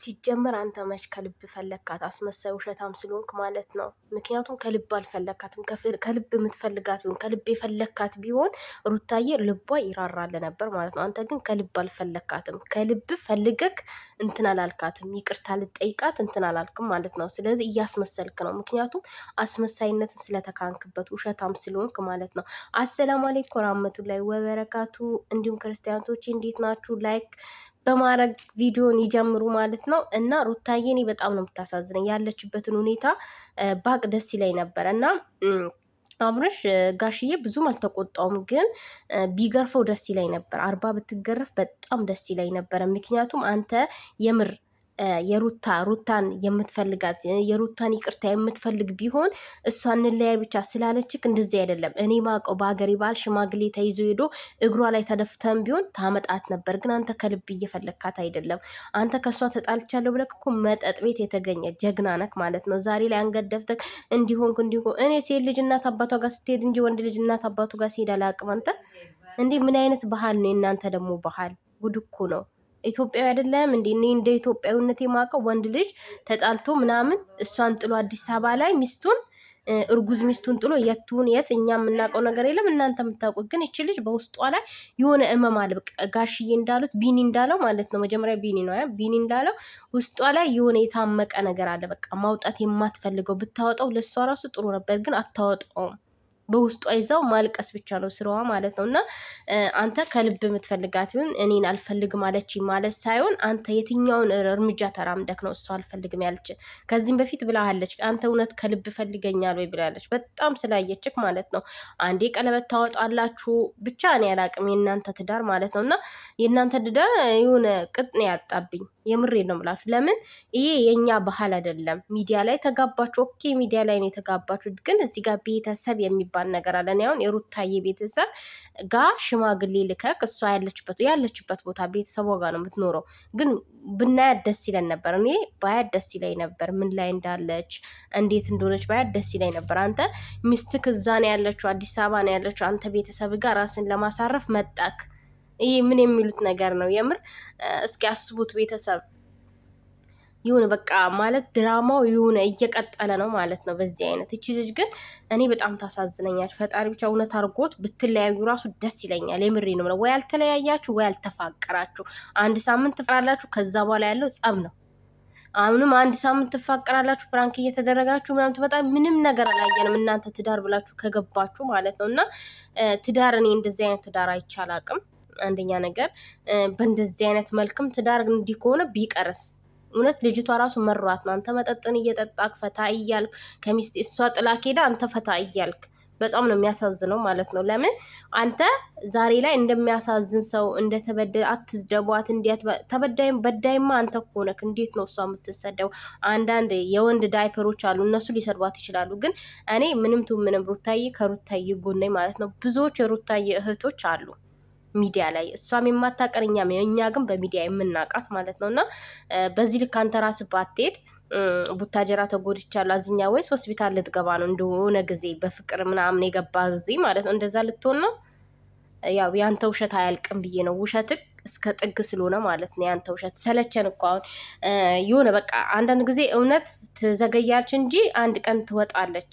ሲጀመር አንተ መች ከልብ ፈለካት? አስመሳይ ውሸታም ስለሆንክ ማለት ነው። ምክንያቱም ከልብ አልፈለካትም። ከልብ የምትፈልጋት ቢሆን ከልብ የፈለካት ቢሆን ሩታዬ ልቧ ይራራል ነበር ማለት ነው። አንተ ግን ከልብ አልፈለካትም። ከልብ ፈልገክ እንትን አላልካትም። ይቅርታ ልጠይቃት እንትን አላልክም ማለት ነው። ስለዚህ እያስመሰልክ ነው። ምክንያቱም አስመሳይነትን ስለተካንክበት ውሸታም ስለሆንክ ማለት ነው። አሰላሙ አለይኩም ወራህመቱላሂ ወበረካቱ። እንዲሁም ክርስቲያኖች እንዴት ናችሁ? ላይክ በማድረግ ቪዲዮን ይጀምሩ ማለት ነው። እና ሩታዬ እኔ በጣም ነው የምታሳዝነኝ። ያለችበትን ሁኔታ ባቅ ደስ ይለኝ ነበር እና አብርሽ ጋሽዬ ብዙም አልተቆጣውም፣ ግን ቢገርፈው ደስ ይለኝ ነበር። 40 ብትገረፍ በጣም ደስ ይለኝ ነበር። ምክንያቱም አንተ የምር ሩታን የምትፈልጋት የሩታን ይቅርታ የምትፈልግ ቢሆን እሷ እንለያይ ብቻ ስላለችክ እንደዚህ አይደለም። እኔ ማቀው በሀገሬ ባህል ሽማግሌ ተይዞ ሄዶ እግሯ ላይ ተደፍተን ቢሆን ታመጣት ነበር። ግን አንተ ከልብ እየፈለግካት አይደለም። አንተ ከእሷ ተጣልቻለሁ ብለክ እኮ መጠጥ ቤት የተገኘ ጀግና ነክ ማለት ነው። ዛሬ ላይ አንገት ደፍተክ እንዲሆንክ እኔ ሴት ልጅ እናት አባቷ ጋር ስትሄድ እንጂ ወንድ ልጅ እናት አባቱ ጋር ሲሄድ አላቅም። አንተ እንዴ ምን አይነት ባህል ነው እናንተ? ደግሞ ባህል ጉድ እኮ ነው። ኢትዮጵያዊ አይደለም እንዴ? እኔ እንደ ኢትዮጵያዊነት የማውቀው ወንድ ልጅ ተጣልቶ ምናምን እሷን ጥሎ አዲስ አበባ ላይ ሚስቱን እርጉዝ ሚስቱን ጥሎ የት እኛ የምናውቀው ነገር የለም። እናንተ የምታውቁት ግን እቺ ልጅ በውስጧ ላይ የሆነ እመም አለ። በቃ ጋሽዬ እንዳሉት ቢኒ እንዳለው ማለት ነው። መጀመሪያ ቢኒ ነው ቢኒ እንዳለው ውስጧ ላይ የሆነ የታመቀ ነገር አለ። በቃ ማውጣት የማትፈልገው ብታወጣው ለሷ ራሱ ጥሩ ነበር፣ ግን አታወጣውም። በውስጧ ይዛው ማልቀስ ብቻ ነው ስራዋ ማለት ነው። እና አንተ ከልብ የምትፈልጋት ቢሆን እኔን አልፈልግም አለች ማለት ሳይሆን አንተ የትኛውን እርምጃ ተራምደክ ነው እሷ አልፈልግም ያለች? ከዚህም በፊት ብላሃለች። አንተ እውነት ከልብ ፈልገኛል ወይ ብላለች። በጣም ስላየችክ ማለት ነው። አንዴ ቀለበት ታወጣላችሁ ብቻ እኔ አላቅም የእናንተ ትዳር ማለት ነው። እና የእናንተ ትዳር የሆነ ቅጥ ነው ያጣብኝ። የምሬ ነው ብላችሁ። ለምን ይሄ የኛ ባህል አይደለም። ሚዲያ ላይ ተጋባችሁ፣ ኦኬ ሚዲያ ላይ ነው የተጋባችሁት፣ ግን እዚህ ጋር ቤተሰብ የሚባል ነገር አለ። እኔ አሁን የሩታዬ ቤተሰብ ጋር ሽማግሌ ልከክ እሷ ያለችበት ቦታ ቤተሰቧ ጋር ነው የምትኖረው። ግን ብናያት ደስ ይለን ነበር። እኔ ባያት ደስ ይለኝ ነበር። ምን ላይ እንዳለች እንዴት እንደሆነች ባያት ደስ ይለኝ ነበር። አንተ ሚስትክ እዛ ነው ያለችው፣ አዲስ አበባ ነው ያለችው። አንተ ቤተሰብ ጋር ራስን ለማሳረፍ መጣክ። ይሄ ምን የሚሉት ነገር ነው? የምር እስኪ አስቡት ቤተሰብ። ይሁን በቃ ማለት ድራማው ይሁን እየቀጠለ ነው ማለት ነው በዚህ አይነት። እቺ ልጅ ግን እኔ በጣም ታሳዝነኛል። ፈጣሪ ብቻ እውነት አድርጎት ብትለያዩ ራሱ ደስ ይለኛል። የምሬ ነው። ወይ አልተለያያችሁ ወይ አልተፋቀራችሁ። አንድ ሳምንት ትፈራላችሁ፣ ከዛ በኋላ ያለው ጸብ ነው። አሁንም አንድ ሳምንት ትፋቀራላችሁ፣ ፕራንክ እየተደረጋችሁ ምናምን በጣም ምንም ነገር አላየንም። እናንተ ትዳር ብላችሁ ከገባችሁ ማለት ነው። እና ትዳር እኔ እንደዚህ አይነት ትዳር አይቻል አቅም። አንደኛ ነገር በእንደዚህ አይነት መልክም ትዳር እንዲህ ከሆነ ቢቀርስ እውነት ልጅቷ ራሱ መሯት ነው። አንተ መጠጥን እየጠጣክ ፈታ እያልክ ከሚስት እሷ ጥላክ ሄዳ አንተ ፈታ እያልክ በጣም ነው የሚያሳዝነው ማለት ነው። ለምን አንተ ዛሬ ላይ እንደሚያሳዝን ሰው እንደተበደለ አትስደቧት። እንዴት ተበዳይም በዳይማ አንተ ሆነክ እንዴት ነው እሷ የምትሰደው? አንዳንድ የወንድ ዳይፐሮች አሉ፣ እነሱ ሊሰድቧት ይችላሉ። ግን እኔ ምንም ሩታዬ ከሩታዬ ጎን ነኝ ማለት ነው። ብዙዎች የሩታዬ እህቶች አሉ ሚዲያ ላይ እሷም የማታቀር እኛ ግን በሚዲያ የምናቃት ማለት ነው። እና በዚህ ልክ አንተ ራስህ ባትሄድ ቡታጀራ ተጎድቻለሁ አዝኛ ወይስ ሆስፒታል ልትገባ ነው? እንደሆነ ጊዜ በፍቅር ምናምን የገባ ጊዜ ማለት ነው እንደዛ ልትሆን ነው? ያው ያንተ ውሸት አያልቅም ብዬ ነው። ውሸትክ እስከ ጥግ ስለሆነ ማለት ነው ያንተ ውሸት። ሰለቸን እኮ አሁን የሆነ በቃ አንዳንድ ጊዜ እውነት ትዘገያለች እንጂ አንድ ቀን ትወጣለች።